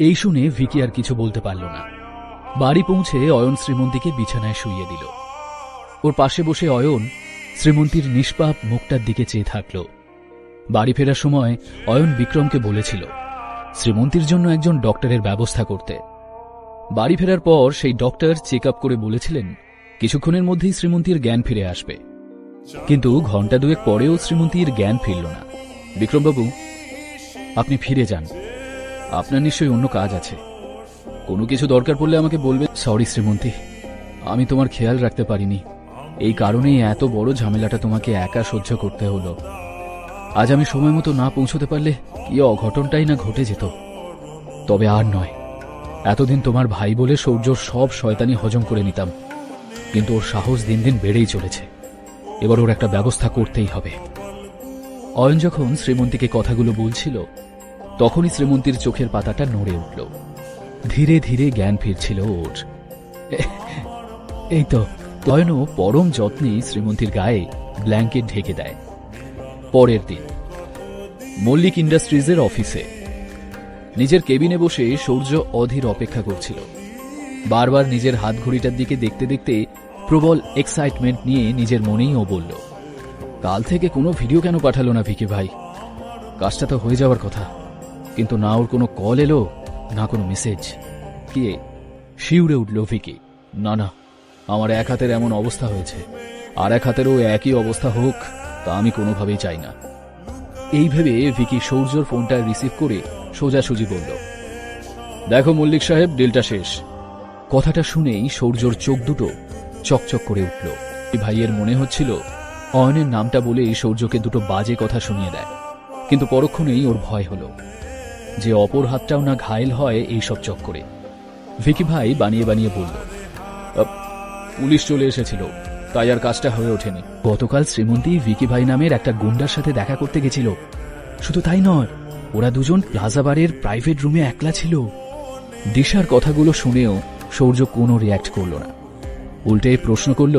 এই শুনে ভিকি আর কিছু বলতে পারল না। বাড়ি পৌঁছে অয়ন শ্রীমন্তীকে বিছানায় শুইয়ে দিল। ওর পাশে বসে অয়ন শ্রীমন্তীর নিষ্পাপ মুখটার দিকে চেয়ে থাকল। বাড়ি ফেরার সময় অয়ন বিক্রমকে বলেছিল শ্রীমন্তীর জন্য একজন ডক্টরের ব্যবস্থা করতে। বাড়ি ফেরার পর সেই ডক্টর চেক আপ করে বলেছিলেন কিছুক্ষণের মধ্যেই শ্রীমন্তীর জ্ঞান ফিরে আসবে। কিন্তু ঘণ্টা দুয়েক পরেও শ্রীমন্তীর জ্ঞান ফিরল না। বিক্রমবাবু, আপনি ফিরে যান, আপনার নিশ্চয়ই অন্য কাজ আছে। কোনো কিছু দরকার পড়লে আমাকে বলবেন। সরি শ্রীমন্তী, আমি তোমার খেয়াল রাখতে পারিনি, এই কারণেই এত বড় ঝামেলাটা তোমাকে একা সহ্য করতে হলো। আজ আমি সময় মতো না পৌঁছতে পারলে কি অঘটনটাই না ঘটে যেত। তবে আর নয়, এতদিন তোমার ভাই বলে সৌর্যর সব শয়তানি হজম করে নিতাম, কিন্তু ওর সাহস দিন দিন বেড়েই চলেছে। এবার ওর একটা ব্যবস্থা করতেই হবে। অয়ন যখন শ্রীমন্তীকে কথাগুলো বলছিল তখনই শ্রীমন্তীর চোখের পাতাটা নড়ে উঠল। ধীরে ধীরে জ্ঞান ফিরছিল ওর। এই তো। অয়নও পরম যত্নে শ্রীমন্তীর গায়ে ব্ল্যাঙ্কেট ঢেকে দেয়। পরের দিন মল্লিক ইন্ডাস্ট্রিজের অফিসে নিজের কেবিনে বসে সূর্য অধীর অপেক্ষা করছিল। বারবার নিজের হাত ঘড়িটার দিকে দেখতে দেখতে প্রবল এক্সাইটমেন্ট নিয়ে নিজের মনেই ও বলল, কাল থেকে কোনো ভিডিও কেন পাঠালো না ভিকি ভাই? কাজটা তো হয়ে যাওয়ার কথা, কিন্তু না ওর কোনো কল এলো না কোনো মেসেজ। কে? শিউরে উঠল ভিকি। না না, আমার এক হাতের এমন অবস্থা হয়েছে, আর এক হাতেরও একই অবস্থা হোক তা আমি কোনোভাবেই চাই না। এই ভেবে ভিকি সূর্যর ফোনটা রিসিভ করে সোজাসুজি বলল, দেখো মল্লিক সাহেব, ডিলটা শেষ। কথাটা শুনেই সূর্যর চোখ দুটো চকচক করে উঠল। ভাইয়ের মনে হচ্ছিল অয়নের নামটা বলে সূর্যকে দুটো বাজে কথা শুনিয়ে দেয়, কিন্তু পরক্ষণেই ওর ভয় হল যে অপর হাতটাও না ঘায়েল হয় এইসব চক্করে। ভিকি ভাই বানিয়ে বানিয়ে বলল, পুলিশ চলে এসেছিল, তাই আর কাজটা হয়ে ওঠেনি। গতকাল শ্রীমন্তী ভিকি ভাই নামের একটা গুন্ডার সাথে দেখা করতে গেছিল। শুধু তাই নয়, ওরা দুজন প্লাজা বারের প্রাইভেট রুমে একলা ছিল। দিশার কথাগুলো শুনেও সূর্য কোনো রিয়্যাক্ট করল না, উল্টে প্রশ্ন করল,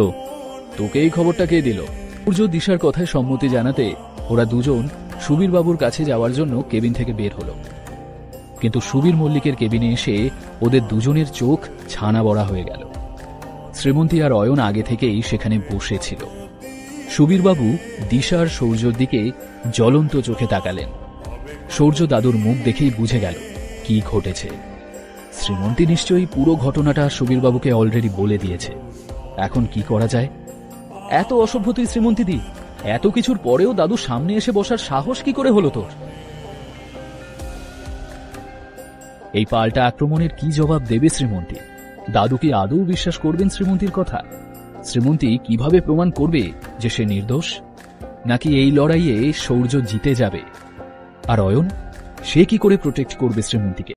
তোকে এই খবরটা কে দিল? সূর্য দিশার কথায় সম্মতি জানাতে ওরা দুজন সুবীর বাবুর কাছে যাওয়ার জন্য কেবিন থেকে বের হলো। কিন্তু সুবীর মল্লিকের কেবিনে এসে ওদের দুজনের চোখ ছানা বড়া হয়ে গেল। শ্রীমন্তী আর অয়ন আগে থেকেই সেখানে বসেছিল। সুবীরবাবু দিশার সূর্যর দিকে জ্বলন্ত চোখে তাকালেন। সূর্য দাদুর মুখ দেখেই বুঝে গেল কি ঘটেছে। শ্রীমন্তী নিশ্চয়ই পুরো ঘটনাটা সুবীরবাবুকে অলরেডি বলে দিয়েছে। এখন কি করা যায়? এত অসভ্য তুই শ্রীমন্তী দি, এত কিছুর পরেও দাদু সামনে এসে বসার সাহস কি করে হলো তোর? এই পাল্টা আক্রমণের কি জবাব দেবে শ্রীমন্তী? দাদু কি আদৌ বিশ্বাস করবেন শ্রীমন্তীর কথা? শ্রীমন্তী কিভাবে প্রমাণ করবে যে সে নির্দোষ? নাকি এই লড়াইয়ে সূর্য জিতে যাবে? আর অয়ন, সে কি করে প্রোটেক্ট করবে শ্রীমন্তীকে?